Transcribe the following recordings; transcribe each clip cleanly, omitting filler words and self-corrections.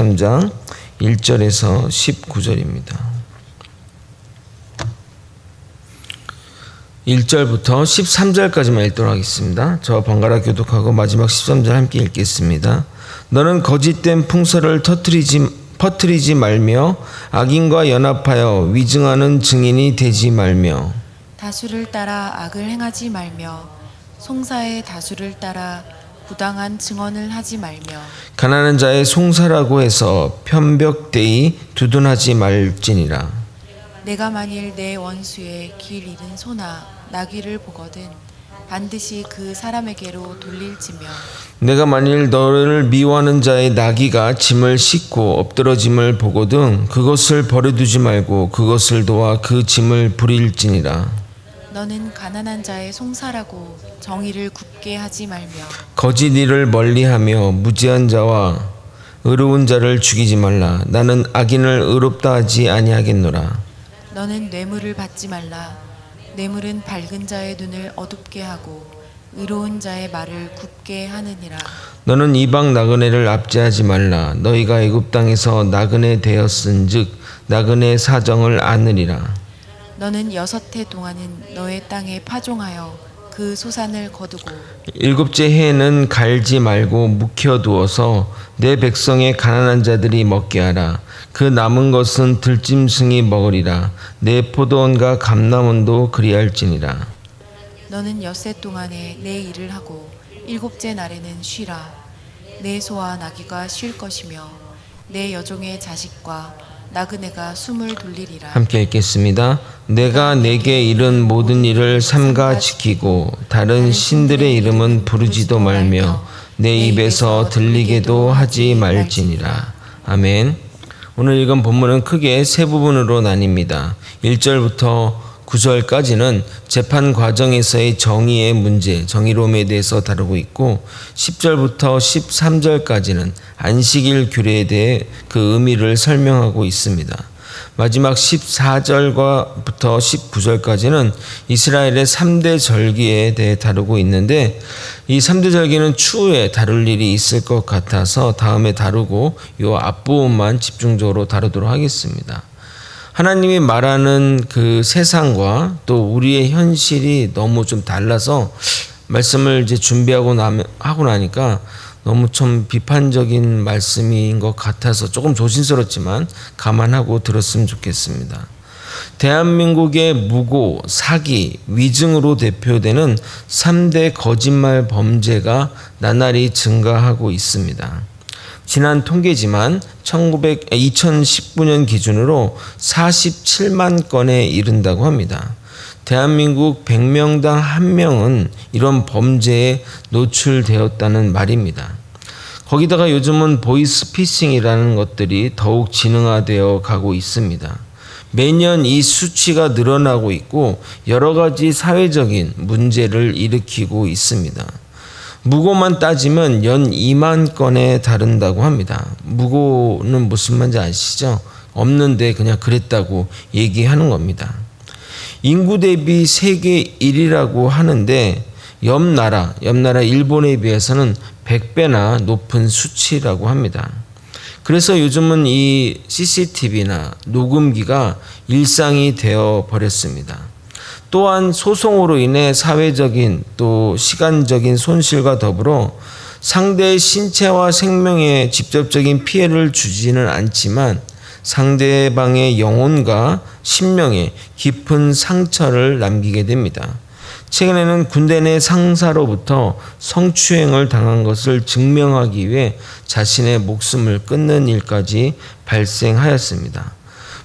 13장 1절에서 19절입니다. 1절부터 13절까지만 읽도록 하겠습니다. 저 번갈아 교독하고 마지막 13절 함께 읽겠습니다. 너는 거짓된 풍설을 퍼뜨리지 말며 악인과 연합하여 위증하는 증인이 되지 말며 다수를 따라 악을 행하지 말며 송사의 다수를 따라 부당한 증언을 하지 말며 가난한 자의 송사라고 해서 편벽되이 두둔하지 말지니라. 내가 만일 내 원수의 길 잃은 소나 나귀를 보거든 반드시 그 사람에게로 돌릴지며 내가 만일 너를 미워하는 자의 나귀가 짐을 싣고 엎드러짐을 보거든 그것을 버려두지 말고 그것을 도와 그 짐을 부릴지니라. 너는 가난한 자의 송사라고 정의를 굽게 하지 말며 거짓 일을 멀리하며 무지한 자와 의로운 자를 죽이지 말라. 나는 악인을 의롭다 하지 아니하겠노라. 너는 뇌물을 받지 말라. 뇌물은 밝은 자의 눈을 어둡게 하고 의로운 자의 말을 굽게 하느니라. 너는 이방 나그네를 압제하지 말라. 너희가 애굽 땅에서 나그네 되었은즉 나그네 사정을 아느니라. 너는 6해 동안은 너의 땅에 파종하여 그 소산을 거두고 7째 해에는 갈지 말고 묵혀두어서 내 백성의 가난한 자들이 먹게 하라. 그 남은 것은 들짐승이 먹으리라. 내 포도원과 감람원도 그리할지니라. 너는 6해 동안에 내 일을 하고 7째 날에는 쉬라. 내 소와 나귀가 쉴 것이며 내 여종의 자식과 나그네가 숨을 돌리리라. 함께 읽겠습니다. 내가 내게 이른 모든 일을 삼가 지키고 다른 신들의 이름은 부르지도 말며 내 입에서 들리게도 하지 말지니라. 아멘. 오늘 읽은 본문은 크게 세 부분으로 나뉩니다. 1절부터 9절까지는 재판 과정에서의 정의의 문제, 정의로움에 대해서 다루고 있고 10절부터 13절까지는 안식일 규례에 대해 그 의미를 설명하고 있습니다. 마지막 14절부터 19절까지는 이스라엘의 3대 절기에 대해 다루고 있는데 이 3대 절기는 추후에 다룰 일이 있을 것 같아서 다음에 다루고 이 앞부분만 집중적으로 다루도록 하겠습니다. 하나님이 말하는 그 세상과 또 우리의 현실이 너무 좀 달라서 말씀을 이제 준비하고 하고 나니까 너무 좀 비판적인 말씀인 것 같아서 조금 조심스럽지만 감안하고 들었으면 좋겠습니다. 대한민국의 무고, 사기, 위증으로 대표되는 3대 거짓말 범죄가 나날이 증가하고 있습니다. 지난 통계지만 2019년 기준으로 47만 건에 이른다고 합니다. 대한민국 100명당 1명은 이런 범죄에 노출되었다는 말입니다. 거기다가 요즘은 보이스피싱이라는 것들이 더욱 진흥화되어 가고 있습니다. 매년 이 수치가 늘어나고 있고 여러 가지 사회적인 문제를 일으키고 있습니다. 무고만 따지면 연 2만 건에 다른다고 합니다. 무고는 무슨 말인지 아시죠? 없는데 그냥 그랬다고 얘기하는 겁니다. 인구 대비 세계 1위라고 하는데 옆 나라 일본에 비해서는 100배나 높은 수치라고 합니다. 그래서 요즘은 이 CCTV나 녹음기가 일상이 되어 버렸습니다. 또한 소송으로 인해 사회적인 또 시간적인 손실과 더불어 상대의 신체와 생명에 직접적인 피해를 주지는 않지만 상대방의 영혼과 심령에 깊은 상처를 남기게 됩니다. 최근에는 군대 내 상사로부터 성추행을 당한 것을 증명하기 위해 자신의 목숨을 끊는 일까지 발생하였습니다.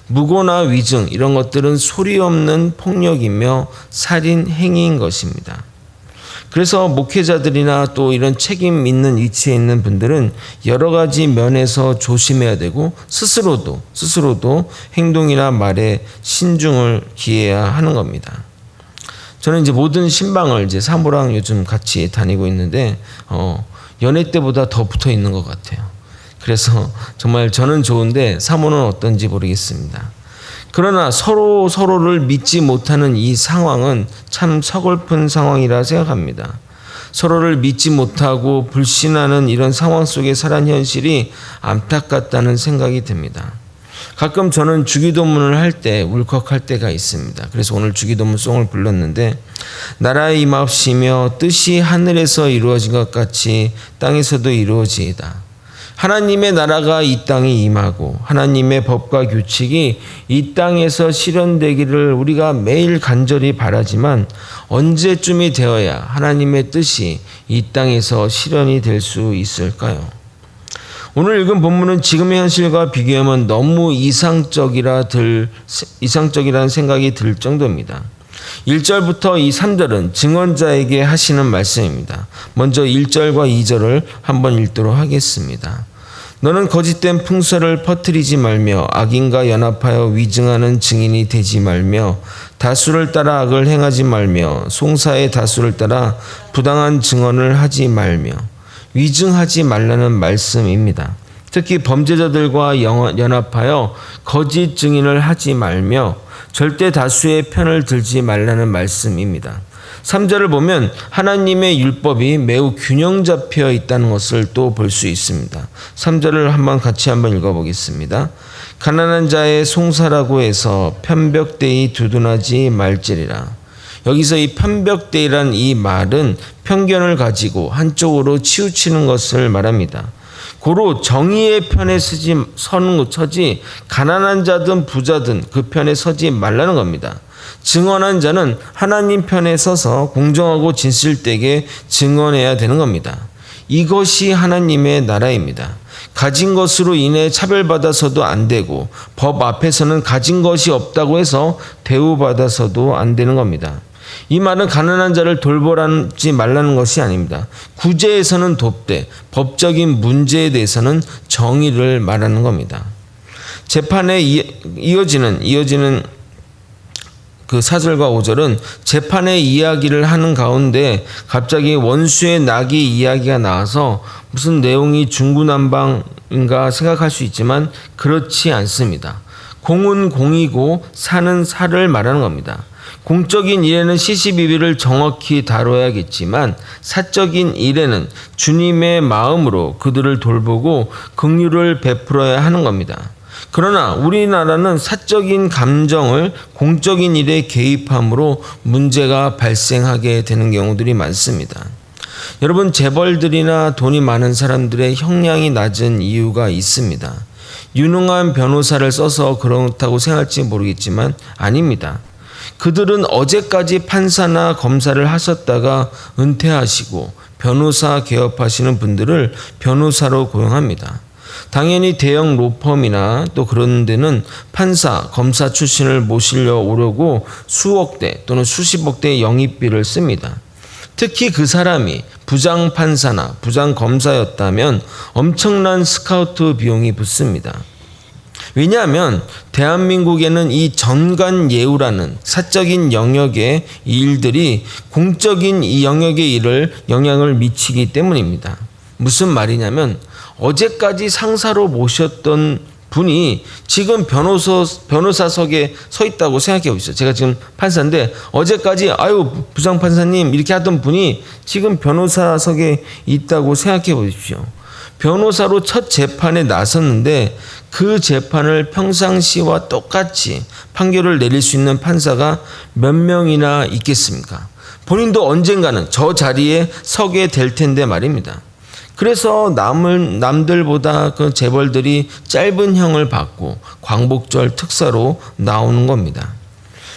무고나 위증 이런 것들은 소리 없는 폭력이며 살인 행위인 것입니다. 그래서 목회자들이나 또 이런 책임 있는 위치에 있는 분들은 여러 가지 면에서 조심해야 되고 스스로도 행동이나 말에 신중을 기해야 하는 겁니다. 저는 이제 모든 신방을 이제 사모랑 요즘 같이 다니고 있는데 연애 때보다 더 붙어 있는 것 같아요. 그래서 정말 저는 좋은데 사모는 어떤지 모르겠습니다. 그러나 서로를 믿지 못하는 이 상황은 참 서글픈 상황이라 생각합니다. 서로를 믿지 못하고 불신하는 이런 상황 속에 살아가는 현실이 안타깝다는 생각이 듭니다. 가끔 저는 주기도문을 할 때 울컥할 때가 있습니다. 그래서 오늘 주기도문 송을 불렀는데, 나라의 임하옵시며 뜻이 하늘에서 이루어진 것 같이 땅에서도 이루어지이다. 하나님의 나라가 이 땅에 임하고 하나님의 법과 규칙이 이 땅에서 실현되기를 우리가 매일 간절히 바라지만 언제쯤이 되어야 하나님의 뜻이 이 땅에서 실현이 될 수 있을까요? 오늘 읽은 본문은 지금의 현실과 비교하면 너무 이상적이라는 생각이 들 정도입니다. 1절부터 이 3절은 증언자에게 하시는 말씀입니다. 먼저 1절과 2절을 한번 읽도록 하겠습니다. 너는 거짓된 풍설을 퍼뜨리지 말며 악인과 연합하여 위증하는 증인이 되지 말며 다수를 따라 악을 행하지 말며 송사의 다수를 따라 부당한 증언을 하지 말며. 위증하지 말라는 말씀입니다. 특히 범죄자들과 연합하여 거짓 증인을 하지 말며 절대 다수의 편을 들지 말라는 말씀입니다. 3절을 보면 하나님의 율법이 매우 균형 잡혀 있다는 것을 또 볼 수 있습니다. 3절을 같이 한번 읽어보겠습니다. 가난한 자의 송사라고 해서 편벽되이 두둔하지 말지리라. 여기서 이 편벽되이란 이 말은 편견을 가지고 한쪽으로 치우치는 것을 말합니다. 고로 정의의 편에 서지 가난한 자든 부자든 그 편에 서지 말라는 겁니다. 증언한 자는 하나님 편에 서서 공정하고 진실되게 증언해야 되는 겁니다. 이것이 하나님의 나라입니다. 가진 것으로 인해 차별받아서도 안 되고 법 앞에서는 가진 것이 없다고 해서 대우받아서도 안 되는 겁니다. 이 말은 가난한 자를 돌보지 말라는 것이 아닙니다. 구제에서는 돕되 법적인 문제에 대해서는 정의를 말하는 겁니다. 재판에 이어지는 그 4절과 5절은 재판의 이야기를 하는 가운데 갑자기 원수의 낙이 이야기가 나와서 무슨 내용이 중구난방인가 생각할 수 있지만 그렇지 않습니다. 공은 공이고 사는 사를 말하는 겁니다. 공적인 일에는 시시비비를 정확히 다뤄야겠지만 사적인 일에는 주님의 마음으로 그들을 돌보고 긍휼을 베풀어야 하는 겁니다. 그러나 우리나라는 사적인 감정을 공적인 일에 개입함으로 문제가 발생하게 되는 경우들이 많습니다. 여러분, 재벌들이나 돈이 많은 사람들의 형량이 낮은 이유가 있습니다. 유능한 변호사를 써서 그렇다고 생각할지 모르겠지만 아닙니다. 그들은 어제까지 판사나 검사를 하셨다가 은퇴하시고 변호사 개업하시는 분들을 변호사로 고용합니다. 당연히 대형 로펌이나 또 그런 데는 판사, 검사 출신을 모시려 오려고 수억대 또는 수십억대의 영입비를 씁니다. 특히 그 사람이 부장 판사나 부장 검사였다면 엄청난 스카우트 비용이 붙습니다. 왜냐하면 대한민국에는 이 전관예우라는 사적인 영역의 일들이 공적인 이 영역의 일을 영향을 미치기 때문입니다. 무슨 말이냐면 어제까지 상사로 모셨던 분이 지금 변호사석에 서 있다고 생각해 보십시오. 제가 지금 판사인데 어제까지 부장판사님 이렇게 하던 분이 지금 변호사석에 있다고 생각해 보십시오. 변호사로 첫 재판에 나섰는데 그 재판을 평상시와 똑같이 판결을 내릴 수 있는 판사가 몇 명이나 있겠습니까? 본인도 언젠가는 저 자리에 서게 될 텐데 말입니다. 그래서 남들보다 그 재벌들이 짧은 형을 받고 광복절 특사로 나오는 겁니다.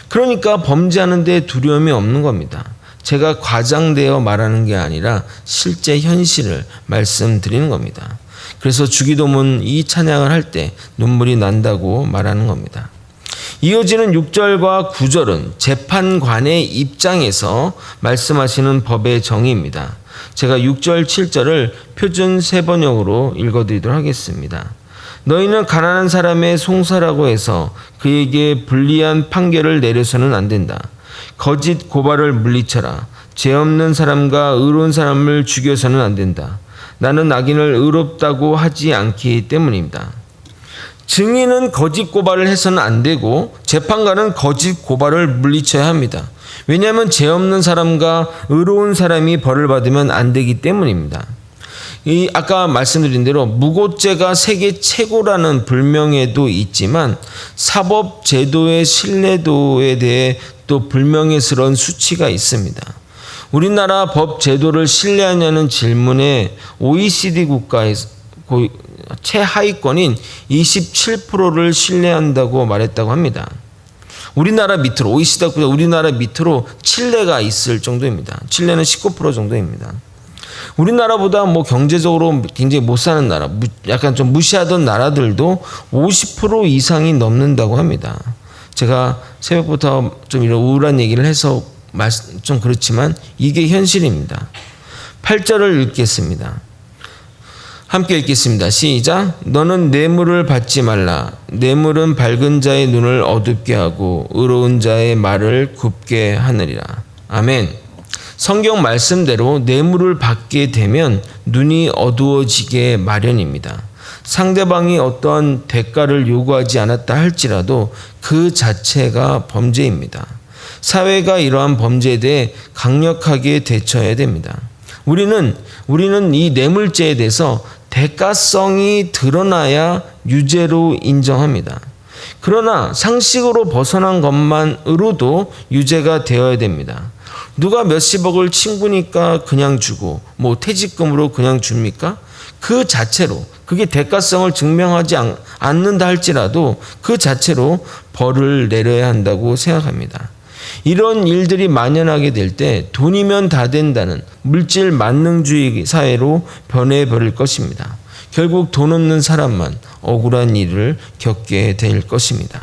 그러니까 범죄하는데 두려움이 없는 겁니다. 제가 과장되어 말하는 게 아니라 실제 현실을 말씀드리는 겁니다. 그래서 주기도문 이 찬양을 할 때 눈물이 난다고 말하는 겁니다. 이어지는 6절과 9절은 재판관의 입장에서 말씀하시는 법의 정의입니다. 제가 6절, 7절을 표준 세번역으로 읽어드리도록 하겠습니다. 너희는 가난한 사람의 송사라고 해서 그에게 불리한 판결을 내려서는 안 된다. 거짓 고발을 물리쳐라. 죄 없는 사람과 의로운 사람을 죽여서는 안 된다. 나는 악인을 의롭다고 하지 않기 때문입니다. 증인은 거짓 고발을 해서는 안 되고 재판관은 거짓 고발을 물리쳐야 합니다. 왜냐하면 죄 없는 사람과 의로운 사람이 벌을 받으면 안 되기 때문입니다. 아까 말씀드린 대로 무고죄가 세계 최고라는 불명예도 있지만 사법 제도의 신뢰도에 대해 또 불명예스러운 수치가 있습니다. 우리나라 법 제도를 신뢰하냐는 질문에 OECD 국가에서 최하위권인 27%를 신뢰한다고 말했다고 합니다. 우리나라 밑으로 OECD 국가 우리나라 밑으로 칠레가 있을 정도입니다. 칠레는 19% 정도입니다. 우리나라보다 뭐 경제적으로 굉장히 못 사는 나라, 약간 좀 무시하던 나라들도 50% 이상이 넘는다고 합니다. 제가 새벽부터 좀 이런 우울한 얘기를 해서 좀 그렇지만 이게 현실입니다. 8절을 읽겠습니다. 함께 읽겠습니다. 시작. 너는 뇌물을 받지 말라. 뇌물은 밝은 자의 눈을 어둡게 하고 의로운 자의 말을 굽게 하느니라. 아멘. 성경 말씀대로 뇌물을 받게 되면 눈이 어두워지게 마련입니다. 상대방이 어떤 대가를 요구하지 않았다 할지라도 그 자체가 범죄입니다. 사회가 이러한 범죄에 대해 강력하게 대처해야 됩니다. 우리는 이 뇌물죄에 대해서 대가성이 드러나야 유죄로 인정합니다. 그러나 상식으로 벗어난 것만으로도 유죄가 되어야 됩니다. 누가 몇십억을 친구니까 그냥 주고 뭐 퇴직금으로 그냥 줍니까? 그 자체로 그게 대가성을 증명하지 않는다 할지라도 그 자체로 벌을 내려야 한다고 생각합니다. 이런 일들이 만연하게 될 때 돈이면 다 된다는 물질 만능주의 사회로 변해버릴 것입니다. 결국 돈 없는 사람만 억울한 일을 겪게 될 것입니다.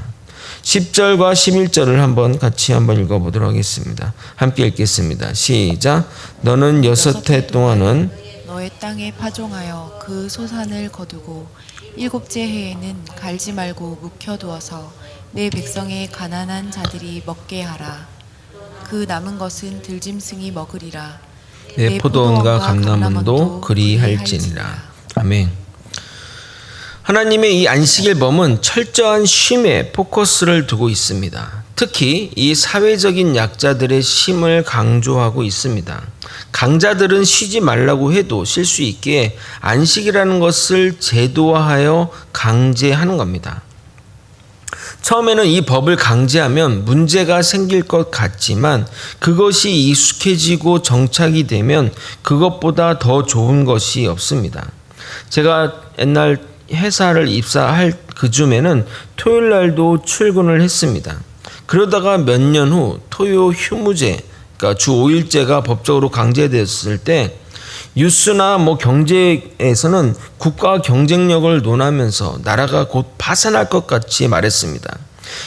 10절과 11절을 같이 한번 읽어보도록 하겠습니다. 함께 읽겠습니다. 시작. 너는 6해 동안은 너의 땅에 파종하여 그 소산을 거두고 7째 해에는 갈지 말고 묵혀두어서 내 백성의 가난한 자들이 먹게 하라. 그 남은 것은 들짐승이 먹으리라. 내 포도원과 감람원도 그리할지니라. 아멘. 하나님의 이 안식일범은 철저한 쉼에 포커스를 두고 있습니다. 특히 이 사회적인 약자들의 쉼을 강조하고 있습니다. 강자들은 쉬지 말라고 해도 쉴 수 있게 안식이라는 것을 제도화하여 강제하는 겁니다. 처음에는 이 법을 강제하면 문제가 생길 것 같지만 그것이 익숙해지고 정착이 되면 그것보다 더 좋은 것이 없습니다. 제가 옛날 회사를 입사할 그쯤에는 토요일 날도 출근을 했습니다. 그러다가 몇 년 후 토요 휴무제, 그러니까 주 5일제가 법적으로 강제됐을 때 뉴스나 경제에서는 국가 경쟁력을 논하면서 나라가 곧 파산할 것 같이 말했습니다.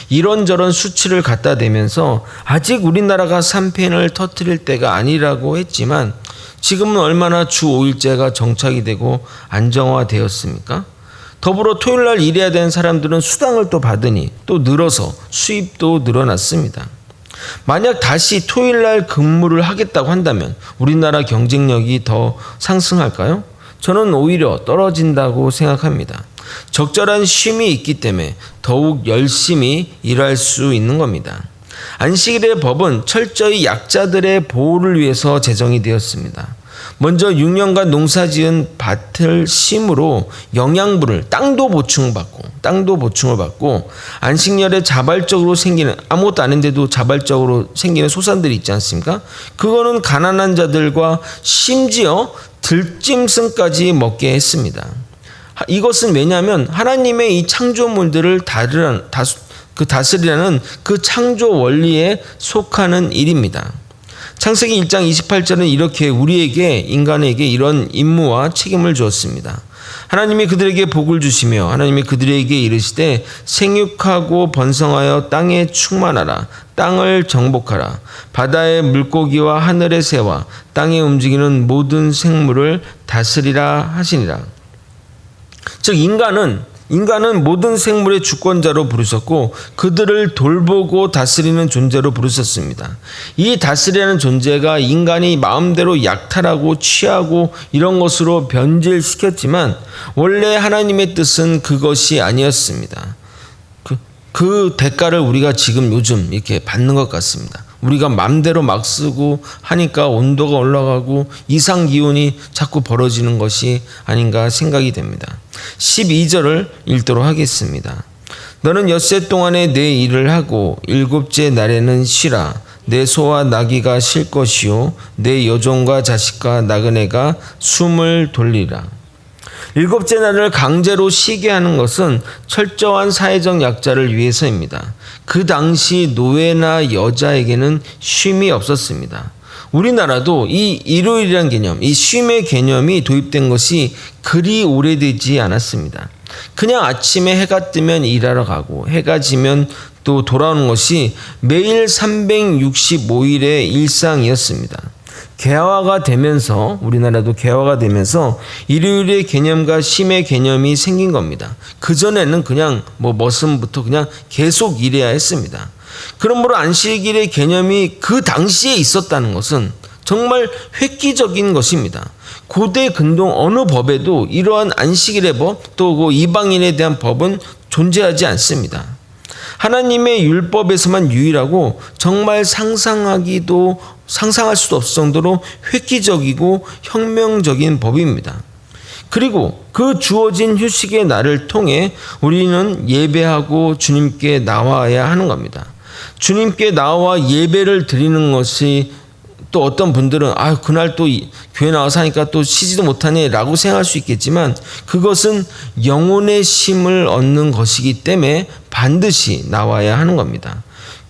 이런저런 수치를 갖다 대면서 아직 우리나라가 3펜을 터뜨릴 때가 아니라고 했지만 지금은 얼마나 주 5일제가 정착이 되고 안정화되었습니까? 더불어 토요일날 일해야 되는 사람들은 수당을 또 받으니 또 늘어서 수입도 늘어났습니다. 만약 다시 토요일날 근무를 하겠다고 한다면 우리나라 경쟁력이 더 상승할까요? 저는 오히려 떨어진다고 생각합니다. 적절한 쉼이 있기 때문에 더욱 열심히 일할 수 있는 겁니다. 안식일의 법은 철저히 약자들의 보호를 위해서 제정이 되었습니다. 먼저 6년간 농사지은 밭을 심으로 영양분을 땅도 보충을 받고 안식년에 자발적으로 생기는 아무것도 아닌데도 자발적으로 생기는 소산들이 있지 않습니까? 그거는 가난한 자들과 심지어 들짐승까지 먹게 했습니다. 이것은 왜냐하면 하나님의 이 창조물들을 다스리라는 그 창조 원리에 속하는 일입니다. 창세기 1장 28절은 이렇게 인간에게 이런 임무와 책임을 주었습니다. 하나님이 그들에게 복을 주시며 하나님이 그들에게 이르시되 생육하고 번성하여 땅에 충만하라. 땅을 정복하라. 바다의 물고기와 하늘의 새와 땅에 움직이는 모든 생물을 다스리라 하시니라. 즉 인간은 인간은 모든 생물의 주권자로 부르셨고 그들을 돌보고 다스리는 존재로 부르셨습니다. 이 다스리는 존재가 인간이 마음대로 약탈하고 취하고 이런 것으로 변질시켰지만 원래 하나님의 뜻은 그것이 아니었습니다. 그 대가를 우리가 지금 요즘 이렇게 받는 것 같습니다. 우리가 마음대로 막 쓰고 하니까 온도가 올라가고 이상 기온이 자꾸 벌어지는 것이 아닌가 생각이 됩니다. 12절을 읽도록 하겠습니다. 너는 엿새 동안에 내 일을 하고 일곱째 날에는 쉬라. 내 소와 나귀가 쉴 것이요 내 여종과 자식과 나그네가 숨을 돌리라. 일곱째 날을 강제로 쉬게 하는 것은 철저한 사회적 약자를 위해서입니다. 그 당시 노예나 여자에게는 쉼이 없었습니다. 우리나라도 이 일요일이라는 개념, 이 쉼의 개념이 도입된 것이 그리 오래되지 않았습니다. 그냥 아침에 해가 뜨면 일하러 가고 해가 지면 또 돌아오는 것이 매일 365일의 일상이었습니다. 개화가 되면서 우리나라도 개화가 되면서 일요일의 개념과 쉼의 개념이 생긴 겁니다. 그전에는 그냥 머슴부터 그냥 계속 일해야 했습니다. 그러므로 안식일의 개념이 그 당시에 있었다는 것은 정말 획기적인 것입니다. 고대 근동 어느 법에도 이러한 안식일의 법 또 그 이방인에 대한 법은 존재하지 않습니다. 하나님의 율법에서만 유일하고 정말 상상할 수도 없을 정도로 획기적이고 혁명적인 법입니다. 그리고 그 주어진 휴식의 날을 통해 우리는 예배하고 주님께 나와야 하는 겁니다. 주님께 나와 예배를 드리는 것이 또 어떤 분들은 그날 또 교회 나와서 하니까 또 쉬지도 못하네 라고 생각할 수 있겠지만 그것은 영혼의 쉼을 얻는 것이기 때문에 반드시 나와야 하는 겁니다.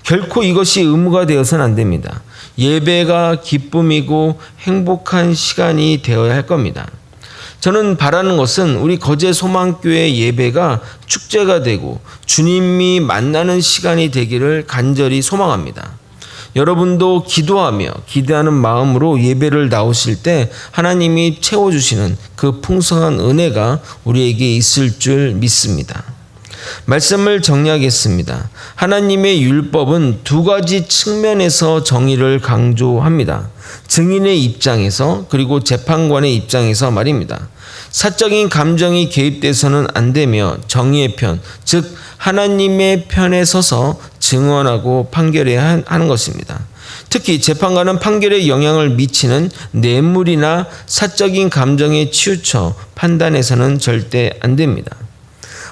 결코 이것이 의무가 되어서는 안 됩니다. 예배가 기쁨이고 행복한 시간이 되어야 할 겁니다. 저는 바라는 것은 우리 거제 소망교회 예배가 축제가 되고 주님이 만나는 시간이 되기를 간절히 소망합니다. 여러분도 기도하며 기대하는 마음으로 예배를 나오실 때 하나님이 채워주시는 그 풍성한 은혜가 우리에게 있을 줄 믿습니다. 말씀을 정리하겠습니다. 하나님의 율법은 두 가지 측면에서 정의를 강조합니다. 증인의 입장에서 그리고 재판관의 입장에서 말입니다. 사적인 감정이 개입돼서는 안 되며 정의의 편, 즉 하나님의 편에 서서 증언하고 판결해야 하는 것입니다. 특히 재판관은 판결에 영향을 미치는 뇌물이나 사적인 감정에 치우쳐 판단해서는 절대 안 됩니다.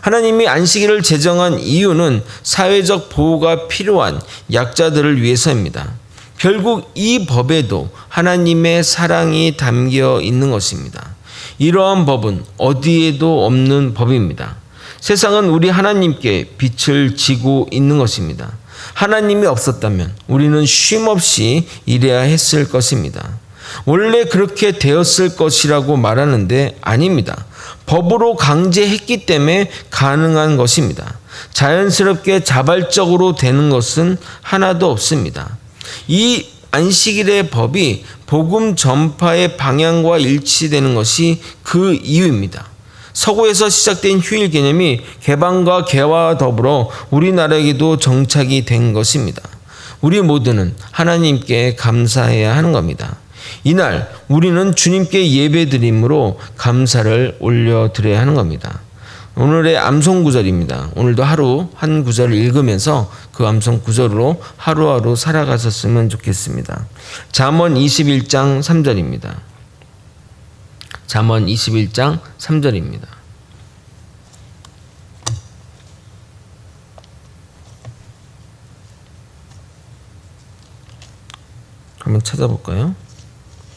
하나님이 안식일을 제정한 이유는 사회적 보호가 필요한 약자들을 위해서입니다. 결국 이 법에도 하나님의 사랑이 담겨 있는 것입니다. 이러한 법은 어디에도 없는 법입니다. 세상은 우리 하나님께 빛을 지고 있는 것입니다. 하나님이 없었다면 우리는 쉼없이 일해야 했을 것입니다. 원래 그렇게 되었을 것이라고 말하는데 아닙니다. 법으로 강제했기 때문에 가능한 것입니다. 자연스럽게 자발적으로 되는 것은 하나도 없습니다. 이 안식일의 법이 복음 전파의 방향과 일치되는 것이 그 이유입니다. 서구에서 시작된 휴일 개념이 개방과 개화와 더불어 우리나라에게도 정착이 된 것입니다. 우리 모두는 하나님께 감사해야 하는 겁니다. 이날 우리는 주님께 예배드림으로 감사를 올려드려야 하는 겁니다. 오늘의 암송 구절입니다. 오늘도 하루 한 구절을 읽으면서 그 암송 구절로 하루하루 살아가셨으면 좋겠습니다. 잠언 21장 3절입니다. 잠언 21장 3절입니다. 한번 찾아볼까요?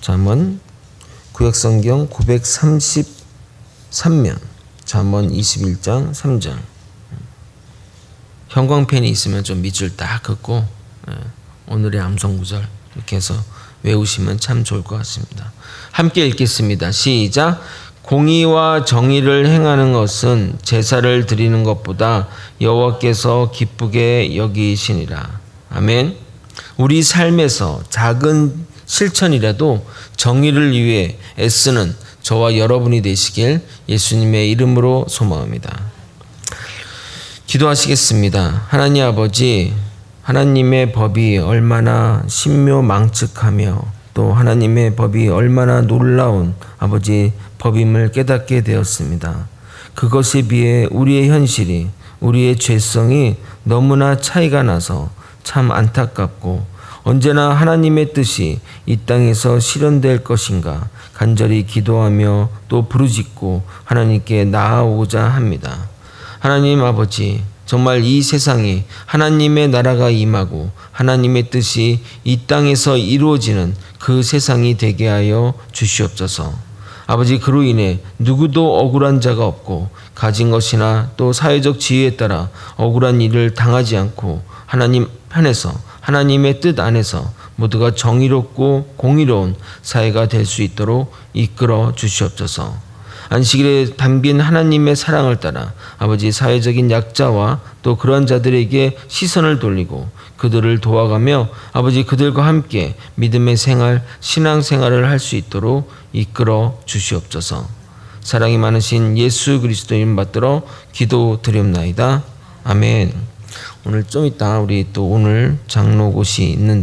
잠언 구약성경 933면 잠언 21장 3절. 형광펜이 있으면 좀 밑줄 딱 긋고 오늘의 암송 구절 이렇게 해서 외우시면 참 좋을 것 같습니다. 함께 읽겠습니다. 시작. 공의와 정의를 행하는 것은 제사를 드리는 것보다 여호와께서 기쁘게 여기시니라. 아멘. 우리 삶에서 작은 실천이라도 정의를 위해 애쓰는 저와 여러분이 되시길 예수님의 이름으로 소망합니다. 기도하시겠습니다. 하나님 아버지, 하나님의 법이 얼마나 신묘망측하며 또 하나님의 법이 얼마나 놀라운 아버지 법임을 깨닫게 되었습니다. 그것에 비해 우리의 현실이, 우리의 죄성이 너무나 차이가 나서 참 안타깝고 언제나 하나님의 뜻이 이 땅에서 실현될 것인가 간절히 기도하며 또 부르짖고 하나님께 나아오고자 합니다. 하나님 아버지, 정말 이 세상에 하나님의 나라가 임하고 하나님의 뜻이 이 땅에서 이루어지는 그 세상이 되게 하여 주시옵소서. 아버지, 그로 인해 누구도 억울한 자가 없고 가진 것이나 또 사회적 지위에 따라 억울한 일을 당하지 않고 하나님 편에서 하나님의 뜻 안에서 모두가 정의롭고 공의로운 사회가 될 수 있도록 이끌어 주시옵소서. 안식일에 담긴 하나님의 사랑을 따라 아버지 사회적인 약자와 또 그런 자들에게 시선을 돌리고 그들을 도와가며 아버지 그들과 함께 믿음의 생활, 신앙생활을 할 수 있도록 이끌어 주시옵소서. 사랑이 많으신 예수 그리스도 이름 받들어 기도드리옵나이다. 아멘. 오늘 좀 이따 우리 또 오늘 장로곳이 있는데